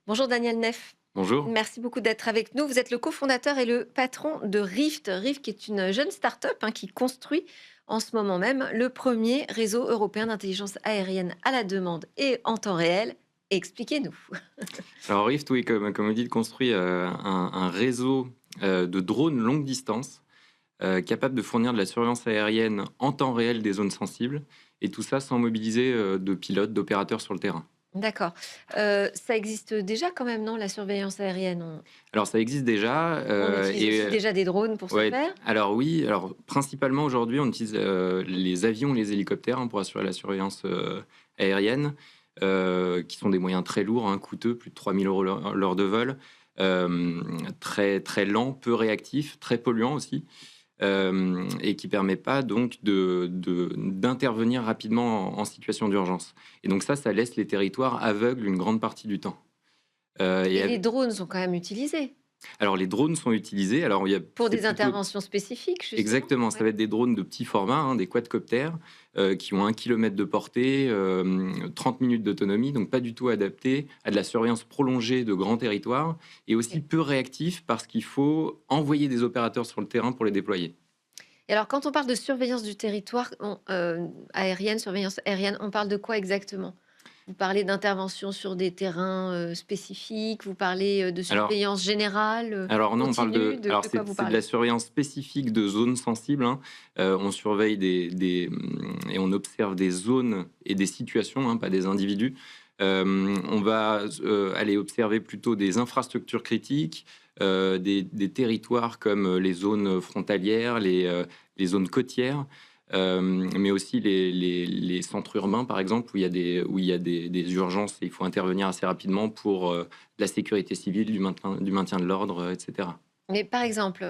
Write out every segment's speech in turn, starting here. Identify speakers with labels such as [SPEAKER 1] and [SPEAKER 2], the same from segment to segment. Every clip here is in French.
[SPEAKER 1] Bonjour Daniel Neff.
[SPEAKER 2] Bonjour.
[SPEAKER 1] Merci beaucoup d'être avec nous. Vous êtes le cofondateur et le patron de Rift. Rift qui est une jeune start-up qui construit en ce moment même le premier réseau européen d'intelligence aérienne à la demande et en temps réel. Expliquez-nous.
[SPEAKER 2] Alors Rift, oui, comme vous dites, construit un réseau de drones longue distance capable de fournir de la surveillance aérienne en temps réel des zones sensibles, et tout ça sans mobiliser de pilotes, d'opérateurs sur le terrain.
[SPEAKER 1] D'accord. Ça existe déjà quand même, non, la surveillance aérienne?
[SPEAKER 2] Alors ça existe déjà,
[SPEAKER 1] On utilise
[SPEAKER 2] et
[SPEAKER 1] aussi déjà des drones pour ce
[SPEAKER 2] ouais,
[SPEAKER 1] faire?
[SPEAKER 2] alors oui, alors principalement aujourd'hui on utilise les avions, les hélicoptères pour assurer la surveillance aérienne, qui sont des moyens très lourds, coûteux, plus de 3 000 € l'heure de vol, très, très lent, peu réactif, très polluant aussi, et qui permet pas donc d'intervenir rapidement en situation d'urgence. Et donc ça laisse les territoires aveugles une grande partie du temps.
[SPEAKER 1] Et
[SPEAKER 2] Et
[SPEAKER 1] les drones sont quand même utilisés
[SPEAKER 2] alors les drones sont utilisés, alors
[SPEAKER 1] pour
[SPEAKER 2] c'est
[SPEAKER 1] des
[SPEAKER 2] plutôt.
[SPEAKER 1] interventions spécifiques, justement?
[SPEAKER 2] Exactement, ça
[SPEAKER 1] Ouais.
[SPEAKER 2] va être des drones de petit format, des quadcoptères, qui ont 1 kilomètre de portée, 30 minutes d'autonomie, donc pas du tout adaptés à de la surveillance prolongée de grands territoires, et aussi peu réactifs parce qu'il faut envoyer des opérateurs sur le terrain pour les déployer.
[SPEAKER 1] Et alors, quand on parle de surveillance du territoire, aérienne, surveillance aérienne, on parle de quoi exactement? Vous parlez d'intervention sur des terrains, spécifiques? Vous parlez, de
[SPEAKER 2] Alors
[SPEAKER 1] surveillance générale,
[SPEAKER 2] alors non, on parle
[SPEAKER 1] continue?
[SPEAKER 2] de
[SPEAKER 1] De
[SPEAKER 2] alors
[SPEAKER 1] quoi vous
[SPEAKER 2] c'est de la
[SPEAKER 1] parlez?
[SPEAKER 2] surveillance spécifique de zones sensibles, on surveille et on observe des zones et des situations, pas des individus. On va, aller observer plutôt des infrastructures critiques, des territoires comme les zones frontalières, les zones côtières, mais aussi les centres urbains, par exemple, où il y a des urgences et il faut intervenir assez rapidement pour, la sécurité civile, du maintien de l'ordre, et cetera.
[SPEAKER 1] Mais par exemple,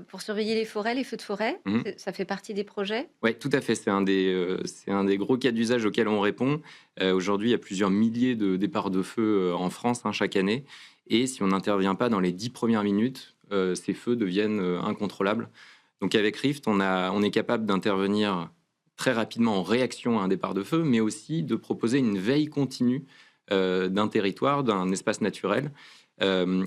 [SPEAKER 1] pour surveiller les forêts, les feux de forêt,
[SPEAKER 2] Mmh.
[SPEAKER 1] ça fait partie des projets?
[SPEAKER 2] Ouais, tout à fait, c'est un des gros cas d'usage auxquels on répond. Aujourd'hui, il y a plusieurs milliers de départs de feu, en France, chaque année, et si on n'intervient pas dans les 10 premières minutes, ces feux deviennent, incontrôlables. Donc avec Rift, on est capable d'intervenir très rapidement en réaction à un départ de feu, mais aussi de proposer une veille continue, d'un territoire, d'un espace naturel, et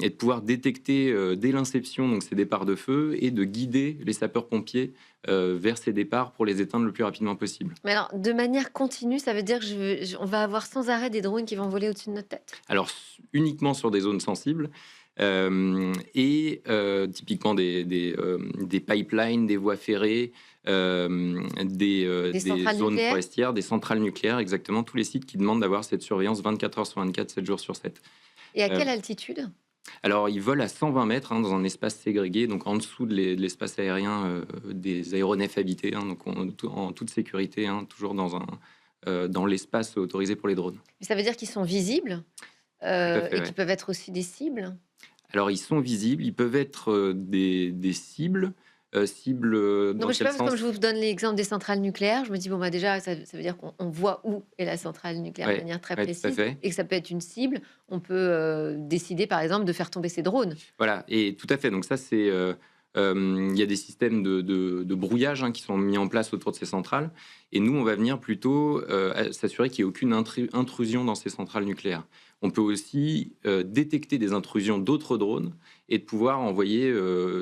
[SPEAKER 2] de pouvoir détecter, dès l'inception, donc ces départs de feu, et de guider les sapeurs-pompiers vers ces départs pour les éteindre le plus rapidement possible.
[SPEAKER 1] Mais alors, de manière continue, ça veut dire que on va avoir sans arrêt des drones qui vont voler au-dessus de notre tête?
[SPEAKER 2] Alors uniquement sur des zones sensibles, et typiquement des pipelines, des voies ferrées,
[SPEAKER 1] Des
[SPEAKER 2] des
[SPEAKER 1] centrales
[SPEAKER 2] zones
[SPEAKER 1] nucléaires?
[SPEAKER 2] forestières, des centrales nucléaires, exactement, tous les sites qui demandent d'avoir cette surveillance 24 heures sur 24, 7 jours sur 7.
[SPEAKER 1] Et à
[SPEAKER 2] Heu,
[SPEAKER 1] quelle altitude?
[SPEAKER 2] alors ils volent à 120 mètres, dans un espace ségrégé, donc en dessous de l'espace aérien, des aéronefs habités, donc en toute sécurité, toujours dans l'espace autorisé pour les drones.
[SPEAKER 1] Ça veut dire qu'ils sont visibles,
[SPEAKER 2] Tout à fait,
[SPEAKER 1] et qui
[SPEAKER 2] ouais.
[SPEAKER 1] peuvent être aussi des cibles?
[SPEAKER 2] Alors ils sont visibles, ils peuvent être, des cibles,
[SPEAKER 1] Non,
[SPEAKER 2] dans
[SPEAKER 1] mais je sais
[SPEAKER 2] quel
[SPEAKER 1] pas, parce que comme
[SPEAKER 2] sens?
[SPEAKER 1] je vous donne l'exemple des centrales nucléaires, je me dis: «Bon, bah, déjà, ça veut dire qu'on voit où est la centrale nucléaire de
[SPEAKER 2] Ouais,
[SPEAKER 1] manière très
[SPEAKER 2] ouais, tout à
[SPEAKER 1] précise
[SPEAKER 2] fait.
[SPEAKER 1] et que ça peut être une cible». On peut, décider, par exemple, de faire tomber ses drones.
[SPEAKER 2] Voilà, et tout à fait, donc ça c'est, il y a des systèmes de brouillage, qui sont mis en place autour de ces centrales, et nous on va venir plutôt, s'assurer qu'il y ait aucune intrusion dans ces centrales nucléaires. On peut aussi, détecter des intrusions d'autres drones et de pouvoir envoyer,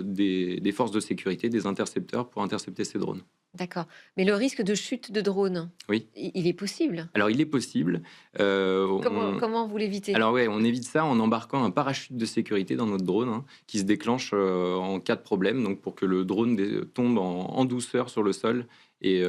[SPEAKER 2] des forces de sécurité, des intercepteurs pour intercepter ces drones.
[SPEAKER 1] D'accord. Mais le risque de chute de drone,
[SPEAKER 2] Oui.
[SPEAKER 1] il est possible?
[SPEAKER 2] Alors il est possible, on
[SPEAKER 1] Comment vous l'évitez?
[SPEAKER 2] alors ouais, on évite ça en embarquant un parachute de sécurité dans notre drone, qui se déclenche, en cas de problème, donc pour que le drone tombe en douceur sur le sol et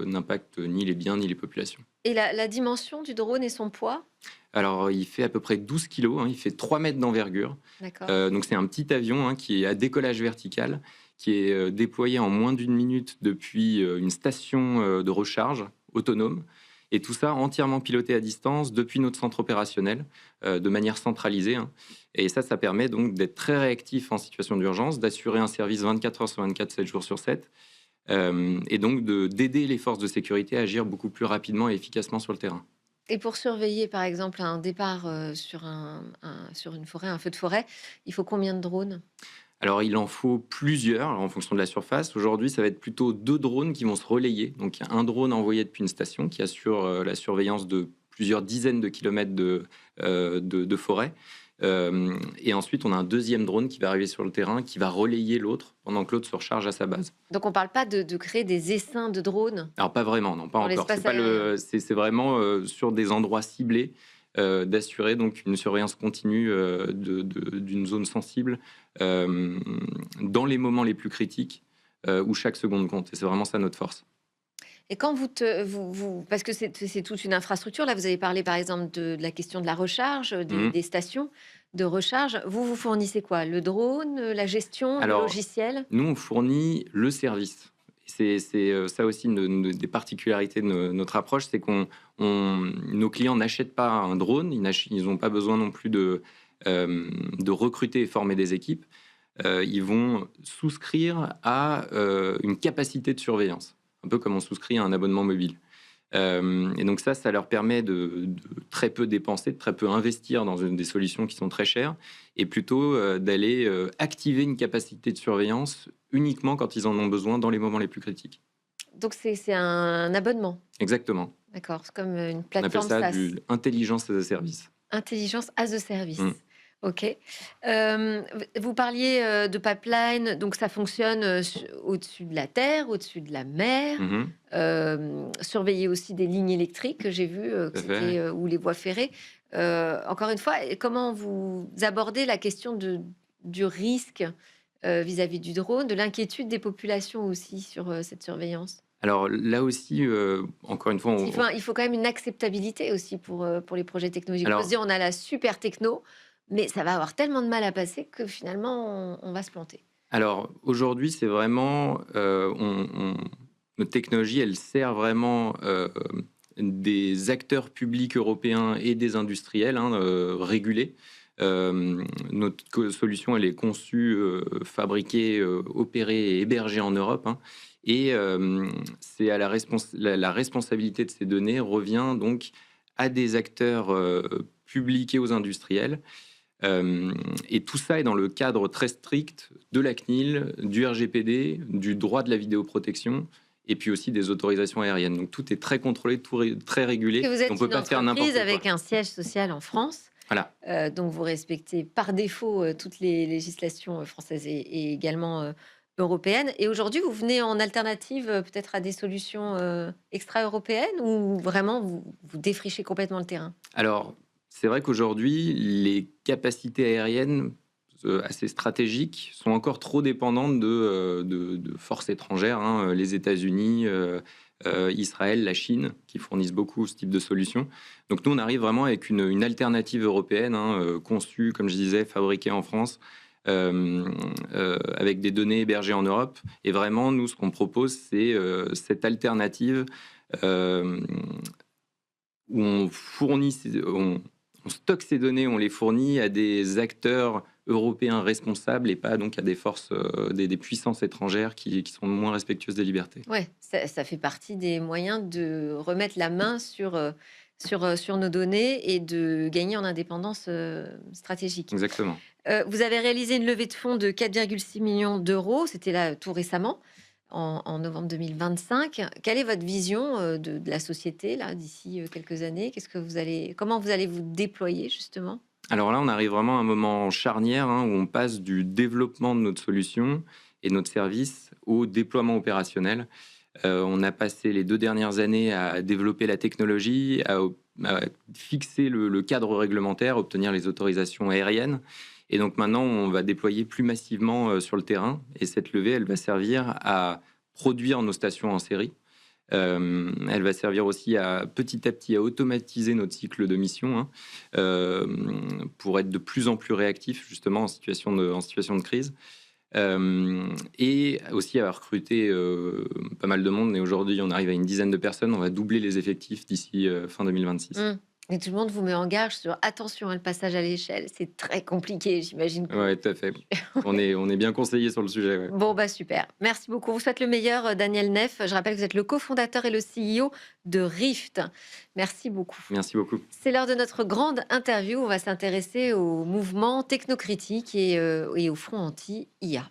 [SPEAKER 2] n'impacte ni les biens ni les populations.
[SPEAKER 1] Et la dimension du drone et son poids?
[SPEAKER 2] Alors il fait à peu près 12 kilos, il fait 3 mètres d'envergure,
[SPEAKER 1] D'accord.
[SPEAKER 2] donc c'est un petit avion, qui est à décollage vertical, qui est, déployé en moins d'une minute depuis, une station, de recharge autonome, et tout ça entièrement piloté à distance depuis notre centre opérationnel, de manière centralisée, et ça permet donc d'être très réactif en situation d'urgence, d'assurer un service 24 heures sur 24, 7 jours sur 7, et donc d'aider les forces de sécurité à agir beaucoup plus rapidement et efficacement sur le terrain.
[SPEAKER 1] Et pour surveiller, par exemple, un départ, sur sur une forêt, un feu de forêt, il faut combien de drones?
[SPEAKER 2] Alors, il en faut plusieurs, en fonction de la surface. Aujourd'hui, ça va être plutôt 2 drones qui vont se relayer. Donc, il y a un drone envoyé depuis une station qui assure, la surveillance de plusieurs dizaines de kilomètres de forêt. Et ensuite, on a un deuxième drone qui va arriver sur le terrain, qui va relayer l'autre pendant que l'autre se recharge à sa base.
[SPEAKER 1] Donc on ne parle pas de créer des essaims de drones
[SPEAKER 2] Alors pas vraiment, non, pas
[SPEAKER 1] dans
[SPEAKER 2] encore.
[SPEAKER 1] l'espace
[SPEAKER 2] C'est pas
[SPEAKER 1] aérien.
[SPEAKER 2] c'est vraiment sur des endroits ciblés, d'assurer donc une surveillance continue d'une zone sensible dans les moments les plus critiques où chaque seconde compte. Et c'est vraiment ça notre force.
[SPEAKER 1] Et quand parce que c'est toute une infrastructure, là vous avez parlé par exemple de la question de la recharge,
[SPEAKER 2] Mhm.
[SPEAKER 1] des stations de recharge. Vous fournissez quoi? Le drone, la gestion, le
[SPEAKER 2] Alors,
[SPEAKER 1] logiciel?
[SPEAKER 2] nous, on fournit le service. C'est ça aussi des particularités de notre approche, c'est nos clients n'achètent pas un drone, ils n'ont pas besoin non plus de recruter et former des équipes. Ils vont souscrire à une capacité de surveillance, un peu comme on souscrit à un abonnement mobile. Et donc ça leur permet de très peu dépenser, de très peu investir dans des solutions qui sont très chères, et plutôt d'aller activer une capacité de surveillance uniquement quand ils en ont besoin dans les moments les plus critiques.
[SPEAKER 1] Donc c'est un abonnement,
[SPEAKER 2] Exactement.
[SPEAKER 1] d'accord? C'est comme une
[SPEAKER 2] On appelle
[SPEAKER 1] plateforme
[SPEAKER 2] ça
[SPEAKER 1] SaaS.
[SPEAKER 2] du intelligence as a service.
[SPEAKER 1] Intelligence as a
[SPEAKER 2] Mm.
[SPEAKER 1] service. OK. Vous parliez, de pipeline, donc ça fonctionne, au-dessus de la terre, au-dessus de la mer.
[SPEAKER 2] Mhm.
[SPEAKER 1] Surveiller aussi des lignes électriques que j'ai vu, que
[SPEAKER 2] Tout à fait.
[SPEAKER 1] c'était, ou les voies ferrées. Encore une fois, et comment vous abordez la question du risque, vis-à-vis du drone, de l'inquiétude des populations aussi sur, cette surveillance?
[SPEAKER 2] Alors là aussi, encore une fois,
[SPEAKER 1] Il faut quand même une acceptabilité aussi pour les projets technologiques. On peut se
[SPEAKER 2] alors
[SPEAKER 1] dire: «On a la super techno, mais ça va avoir tellement de mal à passer que finalement on va se planter».
[SPEAKER 2] Alors aujourd'hui, c'est vraiment, notre technologie, elle sert vraiment des acteurs publics européens et des industriels hein, régulés. Notre solution, elle est conçue, fabriquée, opérée et hébergée en Europe. Hein. Et c'est à la responsabilité de ces données revient donc à des acteurs publics et aux industriels. Et tout ça est dans le cadre très strict de la CNIL, du RGPD, du droit de la vidéoprotection et puis aussi des autorisations aériennes. Donc tout est très contrôlé, très régulé.
[SPEAKER 1] Que vous
[SPEAKER 2] Et on
[SPEAKER 1] êtes
[SPEAKER 2] peut
[SPEAKER 1] une
[SPEAKER 2] pas faire
[SPEAKER 1] entreprise
[SPEAKER 2] n'importe quoi.
[SPEAKER 1] avec un siège social en France,
[SPEAKER 2] Voilà.
[SPEAKER 1] donc vous respectez par défaut, toutes les législations, françaises et également, européennes. Et aujourd'hui, vous venez en alternative, peut-être à des solutions, extra-européennes, ou vraiment vous défrichez complètement le terrain?
[SPEAKER 2] Alors, c'est vrai qu'aujourd'hui, les capacités aériennes assez stratégiques sont encore trop dépendantes de forces étrangères, hein, les États-Unis, Israël, la Chine, qui fournissent beaucoup ce type de solutions. Donc nous, on arrive vraiment avec une alternative européenne, hein, conçue, comme je disais, fabriquée en France, avec des données hébergées en Europe. Et vraiment, nous, ce qu'on propose, c'est cette alternative euh, où on stocke ces données, on les fournit à des acteurs européens responsables et pas donc à des forces, des puissances étrangères qui sont moins respectueuses des libertés.
[SPEAKER 1] Ouais, ça fait partie des moyens de remettre la main sur nos données et de gagner en indépendance, stratégique.
[SPEAKER 2] Exactement.
[SPEAKER 1] Vous avez réalisé une levée de fonds de 4,6 millions d'euros, c'était là tout récemment, en novembre 2025. Quelle est votre vision, de la société là, d'ici, quelques années? Comment vous allez vous déployer justement?
[SPEAKER 2] Alors là, on arrive vraiment à un moment charnière hein, où on passe du développement de notre solution et de notre service au déploiement opérationnel. On a passé les 2 dernières années à développer la technologie, à fixer le cadre réglementaire, obtenir les autorisations aériennes. Et donc maintenant, on va déployer plus massivement sur le terrain. Et cette levée, elle va servir à produire nos stations en série. Elle va servir aussi à petit à automatiser notre cycle de mission hein, pour être de plus en plus réactif justement en situation de crise. Et aussi à recruter pas mal de monde. Et aujourd'hui, on arrive à une dizaine de personnes. On va doubler les effectifs d'ici fin 2026.
[SPEAKER 1] Mmh. Et tout le monde vous met en garde sur: «Attention, hein, le passage à l'échelle, c'est très compliqué». J'imagine que
[SPEAKER 2] Ouais, tout à fait. On est bien conseillé sur le sujet. Ouais.
[SPEAKER 1] bon, bah, super. Merci beaucoup. On vous souhaite le meilleur, Daniel Neff. Je rappelle que vous êtes le cofondateur et le CEO de Rift. Merci beaucoup.
[SPEAKER 2] Merci beaucoup.
[SPEAKER 1] C'est l'heure de notre grande interview. On va s'intéresser au mouvement technocritique et au front anti-IA.